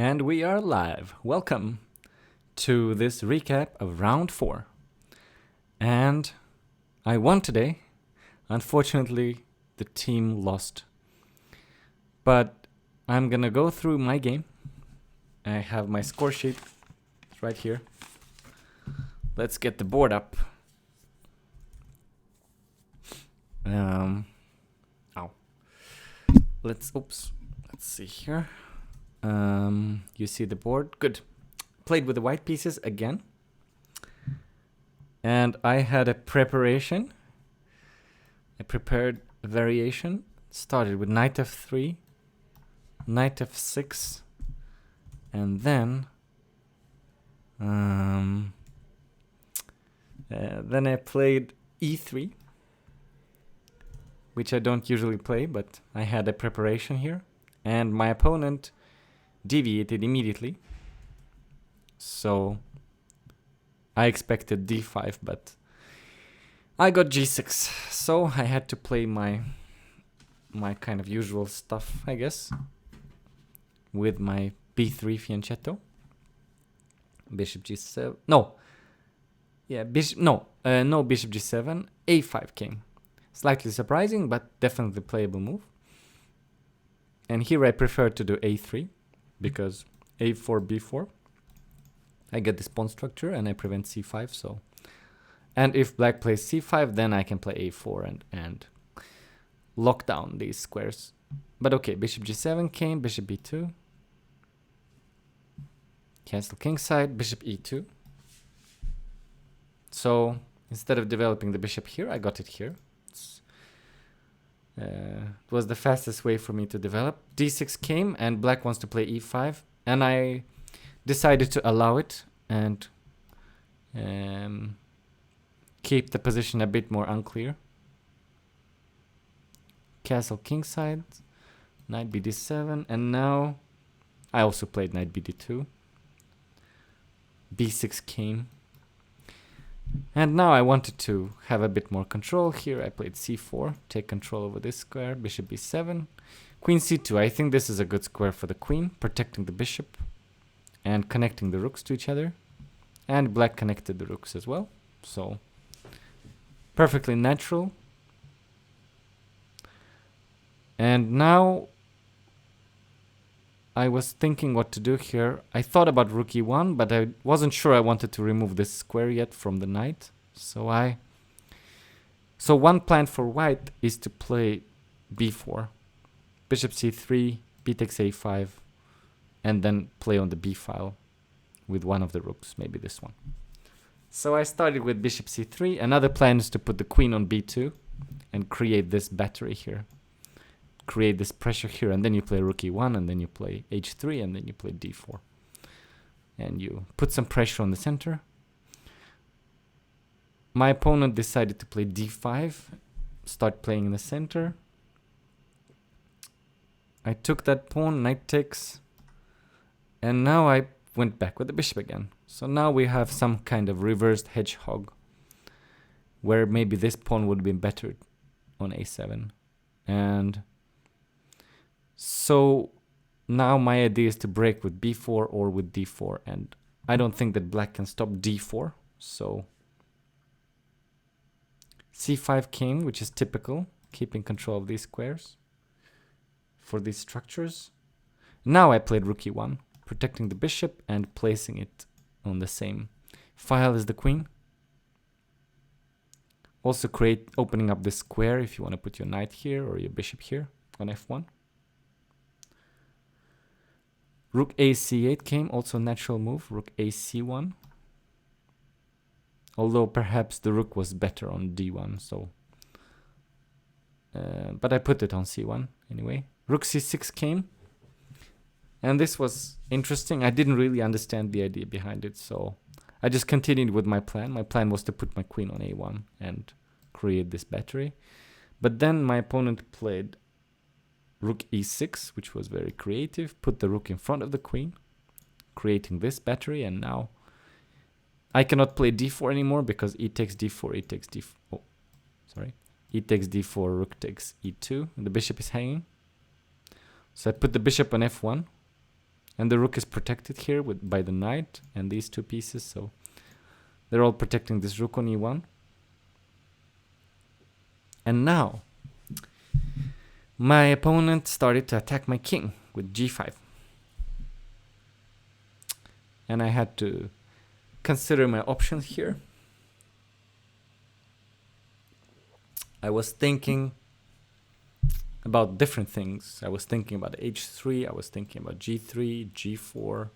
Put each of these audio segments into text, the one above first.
And we are live. Welcome to this recap of round 4. And I won today. Unfortunately, the team lost. But I'm gonna go through my game. I have my score sheet right here. Let's get the board up. Let's see here. You see the board? Good. Played with the white pieces again. And I had a preparation. I prepared a variation. Started with knight f3, knight f6, and then I played e3, which I don't usually play, but I had a preparation here. And my opponent deviated immediately. So I expected d5, but I got g6. So I had to play my kind of usual stuff, I guess, with my b3 fianchetto. Bishop g7. No, bishop g7. a5 came. Slightly surprising, but definitely playable move. And here I prefer to do a3 because a4, b4. I get this pawn structure and I prevent c5. So, and if black plays c5, then I can play a4 and lock down these squares. But okay, bishop g7 came, bishop b2. Castle kingside, bishop e2. So instead of developing the bishop here, I got it here. It was the fastest way for me to develop. d6 came and black wants to play e5, and I decided to allow it and keep the position a bit more unclear. Castle kingside, knight bd7, and now I also played knight bd2. b6 came. And now I wanted to have a bit more control here. I played c4, take control over this square, bishop b7, queen c2. I think this is a good square for the queen, protecting the bishop and connecting the rooks to each other. And black connected the rooks as well. So perfectly natural. And now I was thinking what to do here. I thought about rook e1, but I wasn't sure I wanted to remove this square yet from the knight. So one plan for white is to play b4, bishop c3, b takes a5, and then play on the b file with one of the rooks, maybe this one. So I started with bishop c3. Another plan is to put the queen on b2 and create this battery here. Create this pressure here, and then you play rook e1, and then you play h3, and then you play d4. And you put some pressure on the center. My opponent decided to play d5, start playing in the center. I took that pawn, knight takes, and now I went back with the bishop again. So now we have some kind of reversed hedgehog, where maybe this pawn would have been better on a7. And so now my idea is to break with b4 or with d4, and I don't think that black can stop d4. So c5 came, which is typical, keeping control of these squares for these structures. Now I played rook e1, protecting the bishop and placing it on the same file as the queen. Also opening up this square if you want to put your knight here or your bishop here on f1. Rook a c8 came, also a natural move. Rook a c1. Although perhaps the rook was better on d1, so but I put it on c1 anyway. Rook c6 came, and this was interesting. I didn't really understand the idea behind it, so I just continued with my plan. My plan was to put my queen on a1 and create this battery. But then my opponent played rook e6, which was very creative, put the rook in front of the queen, creating this battery, and now I cannot play d4 anymore because e takes d4, e takes d4, e takes d4, rook takes e2, and the bishop is hanging. So I put the bishop on f1, And the rook is protected here by the knight and these two pieces, so they're all protecting this rook on e1. And now my opponent started to attack my king with g5. And I had to consider my options here. I was thinking about different things. I was thinking about h3, I was thinking about g3, g4,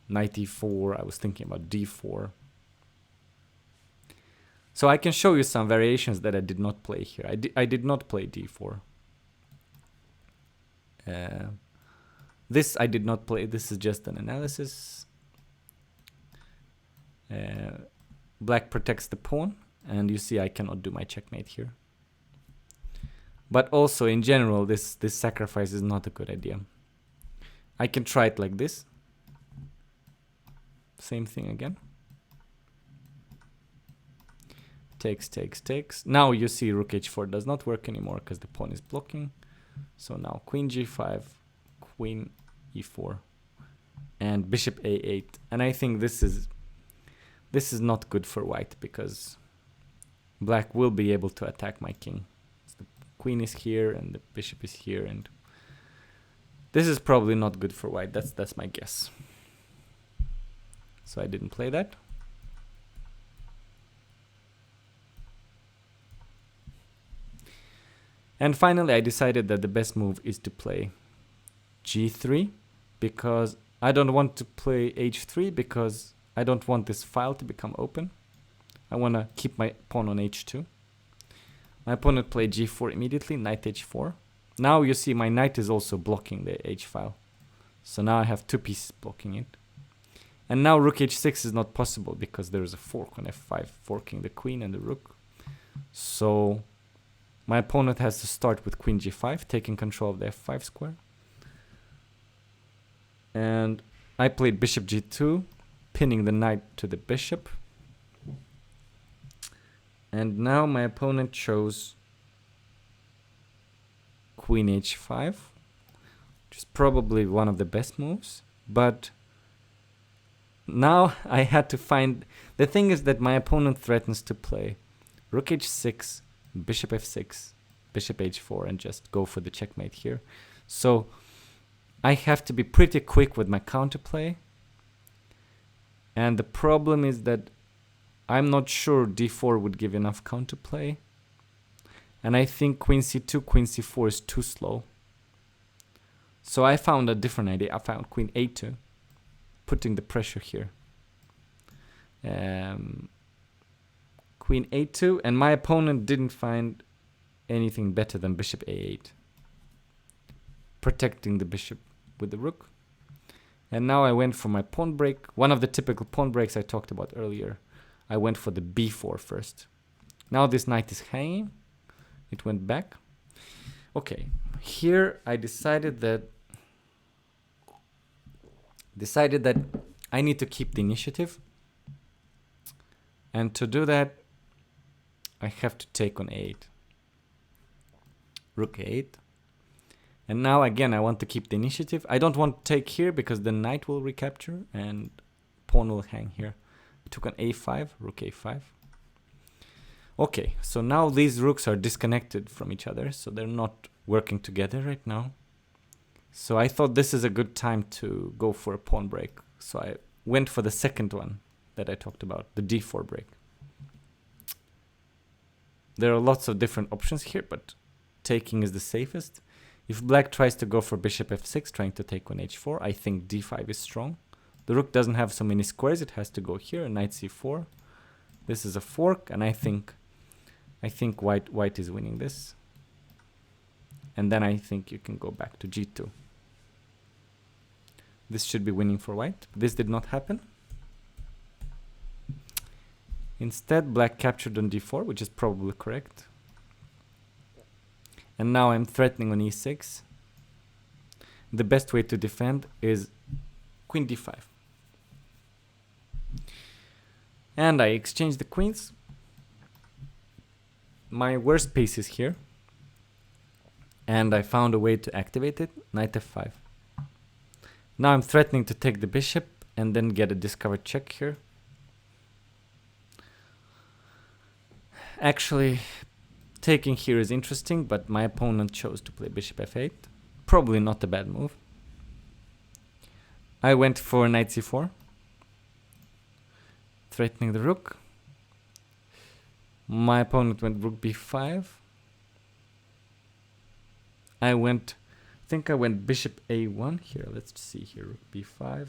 knight e4, I was thinking about d4. So I can show you some variations that I did not play here. I did not play d4. This I did not play. This is just an analysis. Black protects the pawn, and you see I cannot do my checkmate here. But also in general, this sacrifice is not a good idea. I can try it like this. Same thing again. Takes, takes, takes. Now you see rook h4 does not work anymore because the pawn is blocking. So now queen g5, queen e4, and bishop a8. And I think this is not good for white because black will be able to attack my king. So the queen is here and the bishop is here, and this is probably not good for white. That's my guess. So I didn't play that. And finally, I decided that the best move is to play g3, because I don't want to play h3 because I don't want this file to become open. I want to keep my pawn on h2. My opponent played g4 immediately, knight h4. Now you see my knight is also blocking the h file. So now I have two pieces blocking it. And now rook h6 is not possible because there is a fork on f5, forking the queen and the rook. So my opponent has to start with queen g5, taking control of the f5 square. And I played bishop g2, pinning the knight to the bishop. And now my opponent chose queen h5, which is probably one of the best moves. But now I had to find... The thing is that my opponent threatens to play rook h6, bishop f6, bishop h4, and just go for the checkmate here. So I have to be pretty quick with my counterplay. And the problem is that I'm not sure d4 would give enough counterplay. And I think queen c2, queen c4 is too slow. So I found a different idea. I found queen a2, putting the pressure here. Queen a2, and my opponent didn't find anything better than bishop a8, protecting the bishop with the rook. And now I went for my pawn break, one of the typical pawn breaks I talked about earlier. I went for the b4 first. Now this knight is hanging. It went back. Okay, here I decided that I need to keep the initiative. And to do that, I have to take on a8. Rook a8. And now again, I want to keep the initiative. I don't want to take here because the knight will recapture and pawn will hang here. I took on a5, rook a5. Okay, so now these rooks are disconnected from each other, so they're not working together right now. So I thought this is a good time to go for a pawn break. So I went for the second one that I talked about, the d4 break. There are lots of different options here, but taking is the safest. If black tries to go for bishop f6, trying to take on h4, I think d5 is strong. The rook doesn't have so many squares, it has to go here, knight c4. This is a fork, and I think white is winning this. And then I think you can go back to g2. This should be winning for white. This did not happen. Instead, black captured on d4, which is probably correct. And now I'm threatening on e6. The best way to defend is queen d5. And I exchange the queens. My worst piece is here. And I found a way to activate it, knight f5. Now I'm threatening to take the bishop and then get a discovered check here. Actually, taking here is interesting, but my opponent chose to play bishop f8. Probably not a bad move. I went for knight c4, threatening the rook. My opponent went rook b5. I think I went bishop a1 here. Let's see here, rook b5.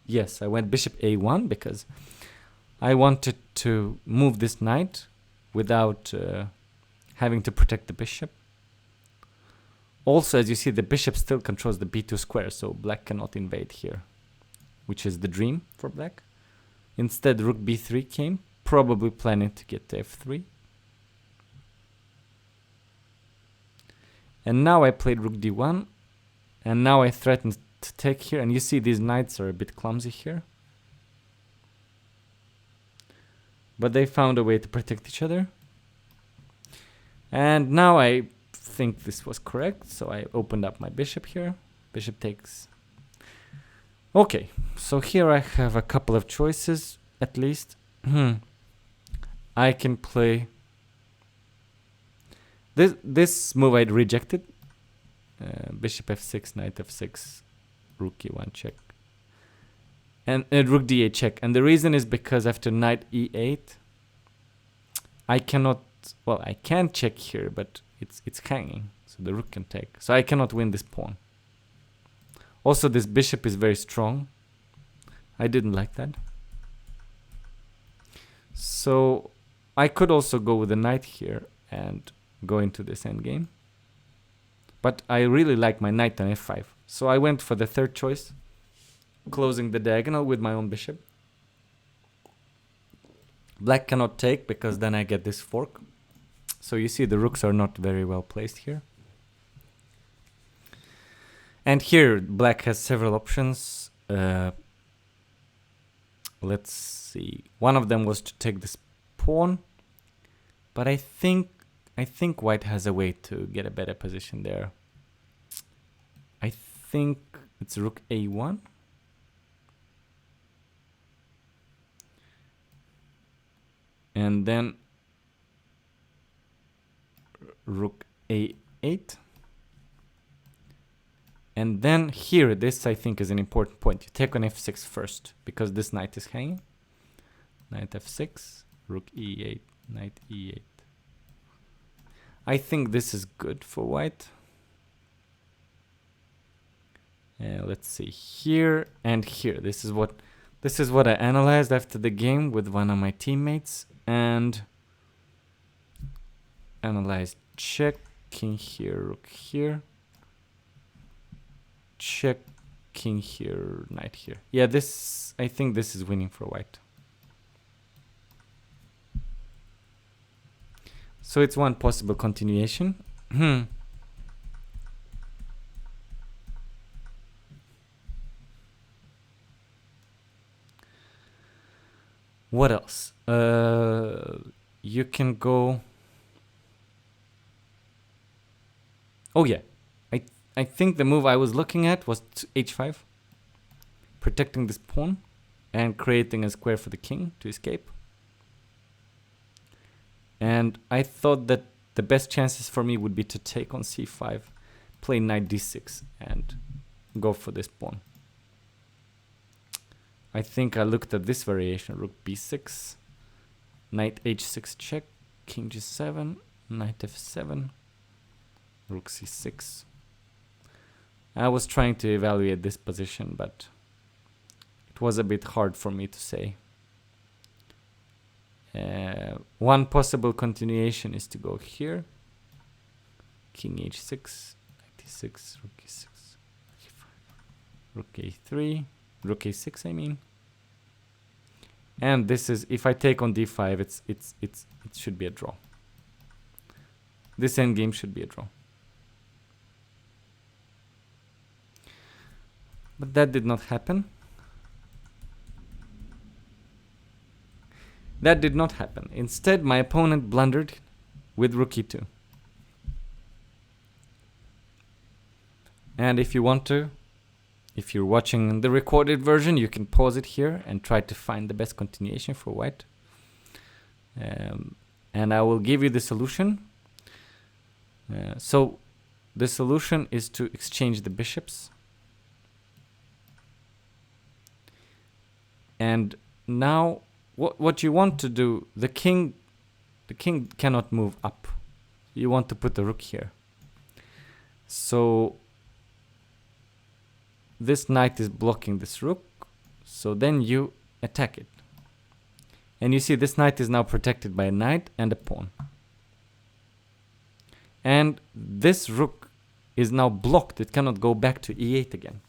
Yes, I went bishop a1 because I wanted to move this knight without having to protect the bishop. Also, as you see, the bishop still controls the b2 square, so black cannot invade here, which is the dream for black. Instead, rook b3 came, probably planning to get to f3. And now I played rook d1, and now I threatened to take here, and you see these knights are a bit clumsy here. But they found a way to protect each other. And now I think this was correct, so I opened up my bishop here. Bishop takes. Okay, so here I have a couple of choices, at least. I can play this move. I rejected. Bishop f6, knight f6, rook e1 check, and rook d8 check. And the reason is because after knight e8, I cannot. Well, I can check here, but it's hanging, so the rook can take. So I cannot win this pawn. Also, this bishop is very strong. I didn't like that. So I could also go with the knight here and go into this endgame. But I really like my knight on f5. So I went for the third choice, closing the diagonal with my own bishop. Black cannot take because then I get this fork. So you see the rooks are not very well placed here. And here black has several options. Let's see. One of them was to take this pawn, but I think white has a way to get a better position there. I think it's rook a1. And then rook a8. And then here, this I think is an important point. You take on f6 first, because this knight is hanging. Knight f6, rook e8, knight e8. I think this is good for white. Let's see, here and here. This is what I analyzed after the game with one of my teammates, and analyzed check, king here, rook here, check, king here, knight here. Yeah, I think this is winning for white. So it's one possible continuation. What else? You can go. Oh yeah, I think the move I was looking at was h5, protecting this pawn and creating a square for the king to escape. And I thought that the best chances for me would be to take on c5, play knight d6, and go for this pawn. I think I looked at this variation, rook b6, knight h6 check, king g7, knight f7, rook c6. I was trying to evaluate this position, but it was a bit hard for me to say. One possible continuation is to go here, king h6, knight e6, rook e6, rook a3, rook a6 I mean. And this is, if I take on d5, it should be a draw. This endgame should be a draw. But that did not happen. That did not happen. Instead, my opponent blundered with rook e2. And if you want to, if you're watching the recorded version, you can pause it here and try to find the best continuation for white. And I will give you the solution. So the solution is to exchange the bishops. And now what you want to do, the king cannot move up. You want to put the rook here. So this knight is blocking this rook. So then you attack it. And you see this knight is now protected by a knight and a pawn. And this rook is now blocked. It cannot go back to e8 again.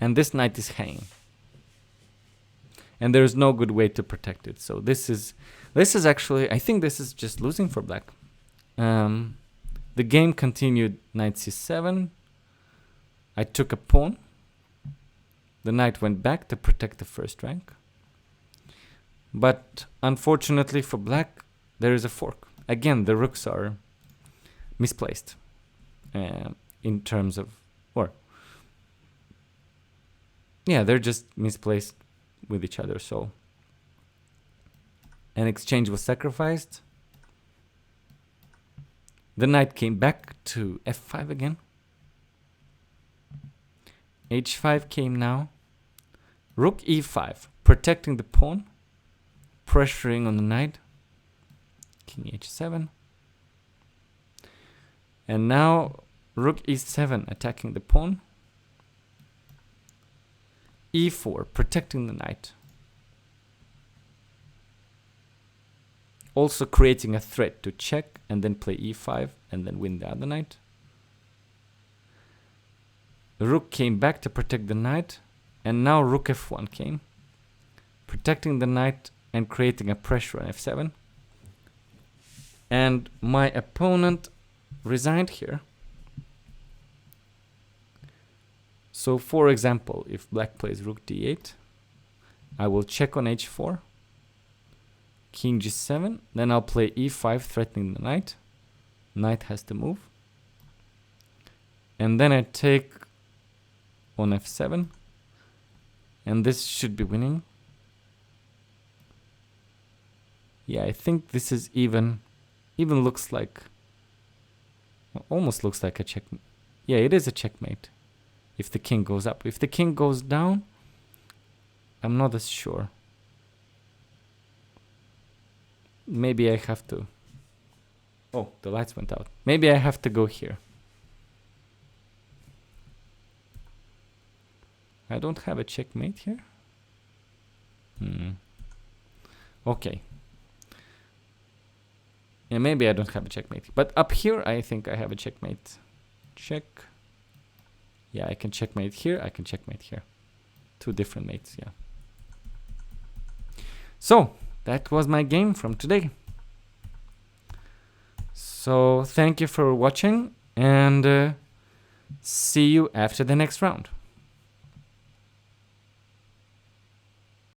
And this knight is hanging. And there is no good way to protect it. So this is actually, I think this is just losing for black. The game continued knight c7. I took a pawn. The knight went back to protect the first rank. But unfortunately for black, there is a fork. Again, the rooks are misplaced in terms of, or yeah, they're just misplaced with each other. So an exchange was sacrificed. The knight came back to f5 again. h5 came now. Rook e5, protecting the pawn, pressuring on the knight. King h7. And now rook e7, attacking the pawn. e4, protecting the knight. Also creating a threat to check and then play e5 and then win the other knight. The rook came back to protect the knight. And now rook f1 came, protecting the knight and creating a pressure on f7. And my opponent resigned here. So for example, if black plays rook d8, I will check on h4, king g7, then I'll play e5 threatening the knight. Knight has to move. And then I take on f7, and this should be winning. Yeah, I think this is even looks like, almost looks like a checkmate. Yeah, it is a checkmate if the king goes up. If the king goes down, I'm not as sure. Maybe I have to, oh, the lights went out. Maybe I have to go here. I don't have a checkmate here. Okay. Yeah, maybe I don't have a checkmate. But up here, I think I have a checkmate. Check. Yeah, I can checkmate here. I can checkmate here. Two different mates, yeah. So, that was my game from today. So, thank you for watching. And see you after the next round.